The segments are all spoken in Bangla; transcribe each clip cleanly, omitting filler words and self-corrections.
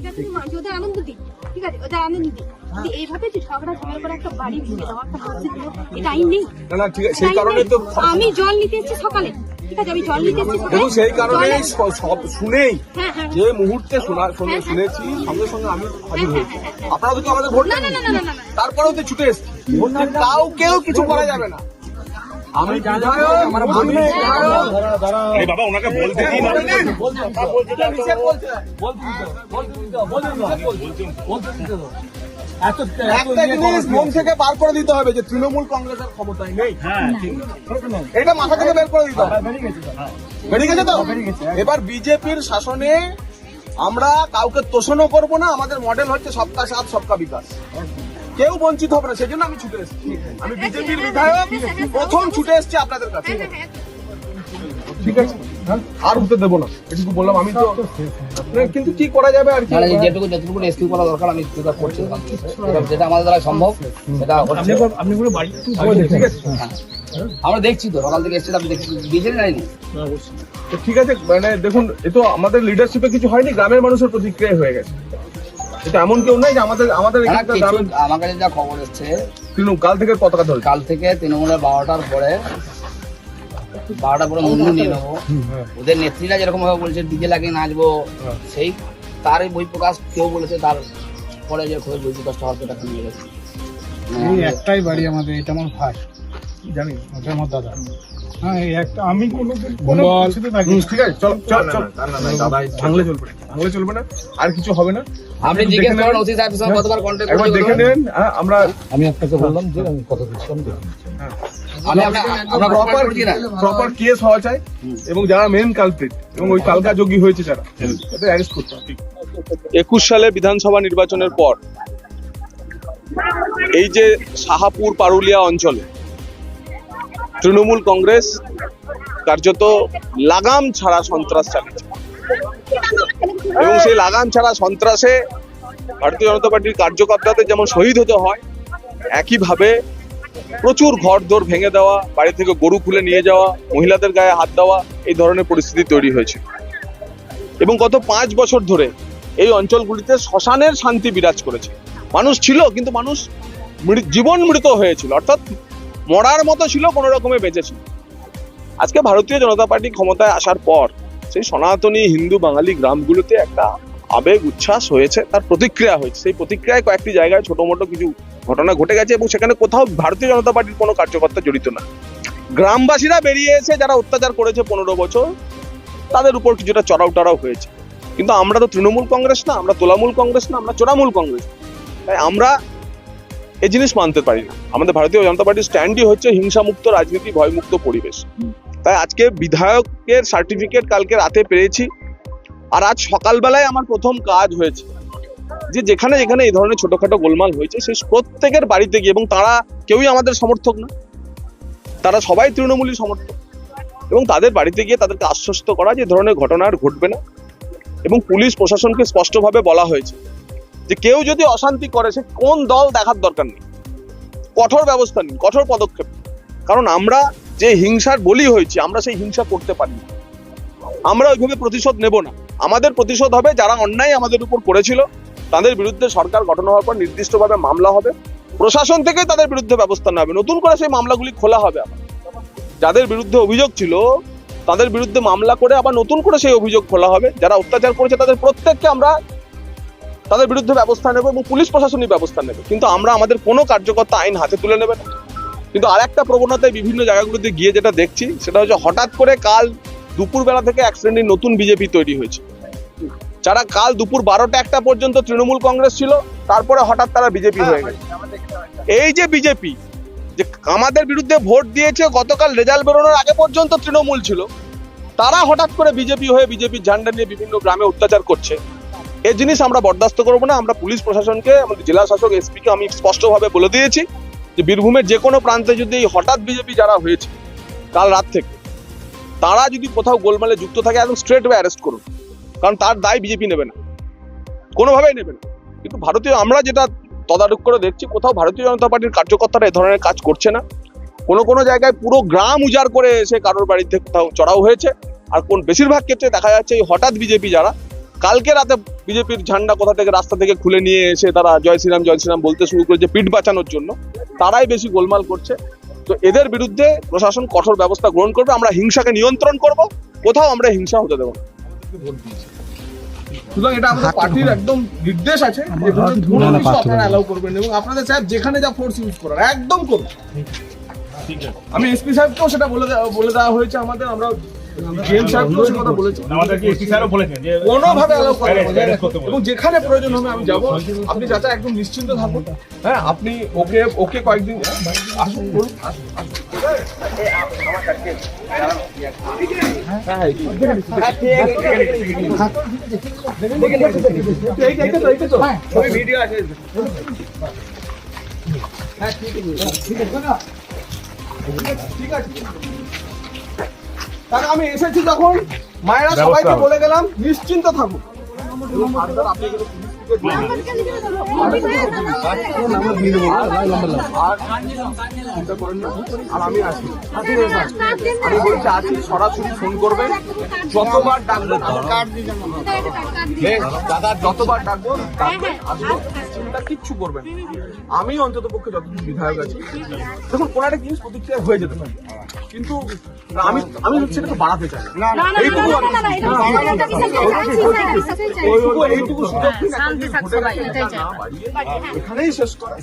ঠিক আছে, ওদের আনন্দ দিই, ঠিক আছে, ওদের আনন্দ দিই। এইভাবে যে ঝগড়া ঝগড়া করে একটা বাড়ি ভেঙে দেওয়া, একটা মসজিদ দিল, এটা আইন নেই। না ঠিক আছে, সেই কারণে তো আমি জল নিতে এসেছি সকালে, ঠিক আছে, আমি জল নিতে এসেছি এবং সেই কারণে সকালে। সব শুনেই হ্যাঁ, হ্যাঁ। যে মুহূর্তে শুনেছি সঙ্গে সঙ্গে আমি হাজির হয়েছি। আপনারা তো আমাদের ভোট না, না, দেননি। না, না, না, না। তারপরেও তো ছুটে এসেছি, কাউকেও কিছু করা যাবে না। আমি বাবা ওনাকে বলতে দিন। একটা জিনিস মন থেকে বার করে দিতে হবে যে তৃণমূল কংগ্রেসের ক্ষমতায় নেই, এটা মাথা থেকে বের করে দিতে হবে। বেরিয়ে গেছে তো? এবার বিজেপির শাসনে আমরা কাউকে তোষণও করবো না। আমাদের মডেল হচ্ছে সবকা সাথ সবকা বিকাশ, কেউ বঞ্চিত হবে না। সেই জন্য আমি ছুটে এসেছি। আমি বিজেপির বিধায়ক, প্রথম ছুটে এসেছি আপনাদের কাছে। ঠিক আছে, আর হতে দেবো না, এটুকু বললাম। আমি তো কিন্তু কি করা যাবে আর কি, যেটুকু রেস্কিউ করা দরকার আমি সেটা করছি, যেটা আমাদের দ্বারা সম্ভব সেটা হচ্ছে। আপনি পুরো বাড়ি ঠিক আছে, আমরা দেখছি তো সকাল থেকে এসেছি, আপনি দিয়েছেন জানিনি। তো ঠিক আছে, মানে দেখুন, এ তো আমাদের লিডারশিপে কিছু হয়নি, গ্রামের মানুষের প্রতিক্রিয়া হয়ে গেছে। এটা এমন কেউ নাই যে আমাদের এখানকার গ্রামের আমার কাছে যা খবর এসছে, তৃণমূল কাল থেকে পতাকা ধরে কাল থেকে তৃণমূলের 12টার পরে মুন্ডু নিয়ে নেবো। ওদের নেত্রীরা যেরকম ভাবে বলছে ডিজে লাগিয়ে নাচবো, সেই তারই বই প্রকাশ কেউ বলেছে, তার পরে যে খবর বই প্রকাশটা হওয়ার সেটা নিয়ে গেছে। এই একটাই বাড়ি আমাদের, এটা আমার ভাই, জানি, ওটা আমার দাদা। হ্যাঁ, এই একটা আমি কোনোদিন ঠিক আছে, চল চল চল, ভাঙলে চলবে না, ভাঙলে চলবে না, আর কিছু হবে না। আপনি জিজ্ঞেস করেন ওসি সাহেবের সঙ্গে কতবার কন্ট্যাক্ট একবার দেখে নেন। আমরা আপনাকে বললাম যে আমি কথা দিচ্ছিলাম, প্রপার কেস হওয়া চাই, এবং যারা মেন কালপ্রিট এবং ওই কালকা যোগী হয়েছে যারা, তাদের অ্যারেস্ট করতে হবে। 21 সালে বিধানসভা নির্বাচনের পর এই যে শাহাপুর পারুলিয়া অঞ্চলে তৃণমূল কংগ্রেস কার্যত লাগাম ছাড়া সন্ত্রাস চালিয়েছে, এবং সেই লাগাম ছাড়া সন্ত্রাসে ভারতীয় জনতা পার্টির কার্যকর্তাদের যেমন শহীদ হতে হয়, একইভাবে প্রচুর ঘরদোর ভেঙে দেওয়া, বাড়ি থেকে গরু খুলে নিয়ে যাওয়া, মহিলাদের গায়ে হাত দেওয়া, এই ধরনের পরিস্থিতি তৈরি হয়েছে। এবং গত 5 বছর ধরে এই অঞ্চলগুলিতে শ্মশানের শান্তি বিরাজ করেছে। মানুষ ছিল, কিন্তু মানুষ জীবন মৃত হয়েছিল, অর্থাৎ মরার মতো ছিল, কোনো রকমে বেঁচেছিল। আজকে ভারতীয় জনতা পার্টি ক্ষমতায় আসার পর সেই সনাতনী হিন্দু বাঙালি গ্রামগুলোতে একটা আবেগ উচ্ছ্বাস হয়েছে, তার প্রতিক্রিয়া হয়েছে। সেই প্রতিক্রিয়ায় কয়েকটি জায়গায় ছোট মোটো কিছু ঘটনা ঘটে গেছে, এবং সেখানে কোথাও ভারতীয় জনতা পার্টির কোনো কার্যকর্তা জড়িত না। গ্রামবাসীরা বেরিয়ে এসে যারা অত্যাচার করেছে 15 বছর, তাদের উপর কিছুটা চড়াও টড়াও হয়েছে। কিন্তু আমরা তো তৃণমূল কংগ্রেস না, আমরা তোলামূল কংগ্রেস না, আমরা চোরামূল কংগ্রেস। তাই আমরা এই জিনিস মানতে পারি না। আমাদের ভারতীয় জনতা পার্টির স্ট্যান্ডই হচ্ছে হিংসামুক্ত রাজনীতি, ভয়মুক্ত পরিবেশ। তাই আজকে বিধায়কের সার্টিফিকেট কালকে রাতে পেয়েছি, আর আজ সকালবেলায় আমার প্রথম কাজ হয়েছে যে যেখানে যেখানে এই ধরনের ছোটখাটো গোলমাল হয়েছে সেই প্রত্যেকের বাড়িতে গিয়ে, এবং তারা কেউই আমাদের সমর্থক না, তারা সবাই তৃণমূলী সমর্থক, এবং তাদের বাড়িতে গিয়ে তাদেরকে আশ্বস্ত করা যে ধরনের ঘটনা আর ঘটবে না। এবং পুলিশ প্রশাসনকে স্পষ্টভাবে বলা হয়েছে যে কেউ যদি অশান্তি করে, সে কোন দল দেখার দরকার নেই, কঠোর ব্যবস্থা নিন, কঠোর পদক্ষেপ। কারণ আমরা যে হিংসার বলি হয়েছি, আমরা সেই হিংসা করতে পারি না, আমরা ওইভাবে প্রতিশোধ নেব না। আমাদের প্রতিশোধ হবে যারা অন্যায় আমাদের উপর করেছিল, তাদের বিরুদ্ধে সরকার গঠন হওয়ার পর নির্দিষ্টভাবে মামলা হবে, প্রশাসন থেকে তাদের বিরুদ্ধে ব্যবস্থা নেওয়া হবে, নতুন করে সেই মামলাগুলি খোলা হবে। যাদের বিরুদ্ধে অভিযোগ ছিল তাদের বিরুদ্ধে মামলা করে আবার নতুন করে সেই অভিযোগ খোলা হবে। যারা অত্যাচার করেছে তাদের প্রত্যেককে আমরা তাদের বিরুদ্ধে ব্যবস্থা নেব, এবং পুলিশ প্রশাসনিক ব্যবস্থা নেবে। কিন্তু আমরা আমাদের কোনো কার্যকর্তা আইন হাতে তুলে নেবে না। কিন্তু আরেকটা প্রবণতায় বিভিন্ন জায়গাগুলোতে গিয়ে যেটা দেখছি, সেটা হচ্ছে হঠাৎ করে কাল দুপুরবেলা থেকে এক শ্রেণীর নতুন বিজেপি তৈরি হয়েছে, যারা কাল দুপুর 12টা-1টা পর্যন্ত তৃণমূল কংগ্রেস ছিল, তারপরে হঠাৎ তারা বিজেপি হয়ে গেছে। এই যে বিজেপি যে আমাদের বিরুদ্ধে ভোট দিয়েছে, গতকাল রেজাল্ট বেরোনোর আগে পর্যন্ত তৃণমূল ছিল, তারা হঠাৎ করে বিজেপি হয়ে বিজেপির ঝান্ডা নিয়ে বিভিন্ন গ্রামে অত্যাচার করছে। এই জিনিস আমরা বরদাস্ত করবো না। আমরা পুলিশ প্রশাসনকে, আমাদের জেলা শাসক এসপিকে আমি স্পষ্টভাবে বলে দিয়েছি যে বীরভূমের যে কোনো প্রান্তে যদি এই হঠাৎ বিজেপি যারা হয়েছে কাল রাত থেকে, তারা যদি কোথাও গোলমালে যুক্ত থাকে, একদম স্ট্রেট ওয়ে অ্যারেস্ট করুন, কারণ তার দায় বিজেপি নেবে না, কোনোভাবেই নেবে না। কিন্তু আমরা যেটা তদারক করে দেখছি, কোথাও ভারতীয় জনতা পার্টির কার্যকর্তারা এ ধরনের কাজ করছে না। কোনো জায়গায় পুরো গ্রাম উজাড় করে এসে কারোর বাড়িতে কোথাও চড়াও হয়েছে, আর বেশিরভাগ ক্ষেত্রে দেখা যাচ্ছে এই হঠাৎ বিজেপি যারা, কালকে রাতে বিজেপির ঝান্ডা কোথা থেকে রাস্তা থেকে খুলে নিয়ে এসে তারা জয় শ্রীরাম বলতে শুরু করেছে পিঠ বাঁচানোর জন্য, তারাই বেশি গোলমাল করছে। তো এদের বিরুদ্ধে প্রশাসন কঠোর ব্যবস্থা গ্রহণ করবে। আমরা হিংসাকে নিয়ন্ত্রণ করব, কোথাও আমরা হিংসা হতে দেবো না। সুতরাং এটা আমাদের পার্টির একদম নির্দেশ আছে যে কোনো কিছু আপনারা অ্যালাউ করবেন এবং আপনাদের সাহেব যেখানে যা ফোর্স ইউজ করার একদম করুন। আমি এসপি সাহেবকেও সেটা বলে দেওয়া হয়েছে আমাদের, আমরা জিএম সাহেবকেও সে কথা বলেছি, আমাদেরকে এসপি স্যারও বলেছেন যে কোনোভাবে অ্যালাউ করা arrest করতে বলুন। এবং যেখানে প্রয়োজন হবে আমি যাব। আপনি চাচা একদম নিশ্চিন্ত থাকুন। হ্যাঁ, আপনি ওকে কয়েকদিন আসুন, বলুন, আসুন, আসুন। ভিডিও আছে। হ্যাঁ, ঠিক আছে। তাহলে আমি এসেছি যখন, মায়েরা সবাইকে বলে গেলাম নিশ্চিন্ত থাকুন। আর আমি আসি, আমি বলছি আছি, সরাসরি ফোন করবেন, যতবার ডাকবেন দাদা, যতবার ডাকবো চিন্তা কিচ্ছু করবেন। আমি অন্তত পক্ষে যতদিন বিধায়ক আছি, দেখুন কোন একটা জিনিস প্রতিক্রিয়া হয়ে যেতে পারে, কিন্তু আমি সেটাকে বাড়াতে চাই না। এইটুকু এখানেই শেষ করা।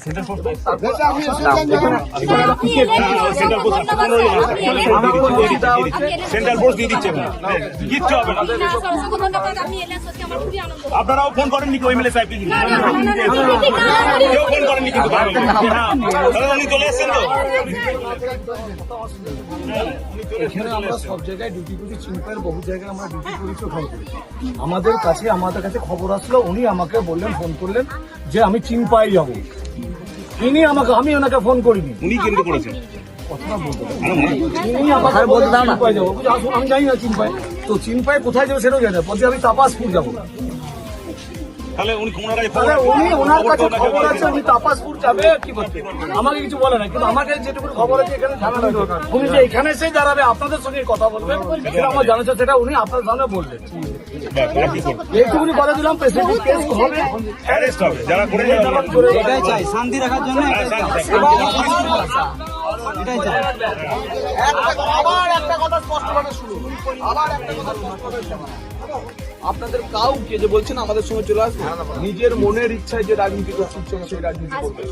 সেন্ট্রাল পোস্ট দিয়ে দিচ্ছে না, কিচ্ছু হবে না। আপনারাও ফোন করেননি এমএলএ সাহেবকে? কেউ ফোন করেননি কিন্তু উনি চলে এসছেন তো। এখানে আমরা সব জায়গায় ডিউটি করি, চিনপাইয়ের বহু জায়গায় আমরা ডিউটি করেছি, খবর করি। আমাদের কাছে খবর আসলো, উনি আমাকে বললেন, ফোন করলেন যে আমি চিনপাই যাবো। আমি ওনাকে ফোন করিনি, উনি কেন্দ্র করেছেন। তিনি আমাকে বললেন চিনপাই যাবো। আসুন, আমি জানি না চিনপাই, তো চিনপাই কোথায় যাবো সেটাও জানি না। বলছি আমি তাপাসপুর যাবো। তাহলে উনি তাহলে ওনার কাছে খবর আছে উনি তাপাসপুর যাবে কি করতে, আমাকে কিছু বলে না। কিন্তু আমাকে যেটুকু খবর আছে এখানে জানানো, উনি যে এখানে এসে দাঁড়াবে আপনাদের সঙ্গে কথা বলবেন, সেটা আমার জানা, সেটা উনি আপনার সামনে বললেন। এইটুকুনি কথা দিলাম, প্রেসিডেন্ট কেস হবে, অ্যারেস্ট হবে যারা করে এটাই চাই, শান্তি রাখার জন্য এটাই চাই। এটাই চাই। আবার একটা কথা স্পষ্টভাবে শুনুন, আবার একটা কথা স্পষ্টভাবে শুনুন। আপনাদের কাউকে যে বলছেন আমাদের সঙ্গে চলে আসবে, নিজের মনের ইচ্ছায় যে রাজনীতি করছে সেই রাজনীতি করবে,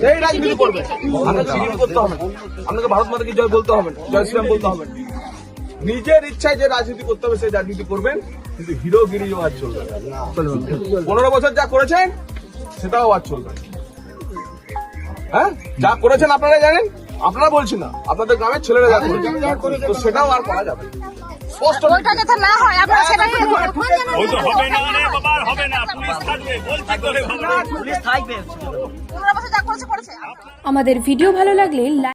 সেই রাজনীতি করবে। আপনাকে সিরিয়াল করতে হবে, আপনাকে ভারত মাতাকে জয় বলতে হবে, জয় শ্রীরাম বলতে হবে। নিজের ইচ্ছায় যে রাজনীতি করতে হবে সেই রাজনীতি করবেন, কিন্তু হিরোগিরি আর চলবে না। 15 বছর যা করেছেন সেটাও আর চলবে না। হ্যাঁ, যা করেছেন আপনারা জানেন, আপনারা বলছি না, আপনাদের গ্রামের ছেলেরা যা করেছে, তো সেটাও আর করা যাবে না। স্পষ্ট ওইটা যাতে না হয় আমরা সেটাই ওই তো হবে না রে বাবা, হবে না। পুলিশ থাকবে, বলছি তো রে বাবা, পুলিশ থাকবে। 15 বছর যা করেছে আমাদের ভিডিও ভালো লাগলে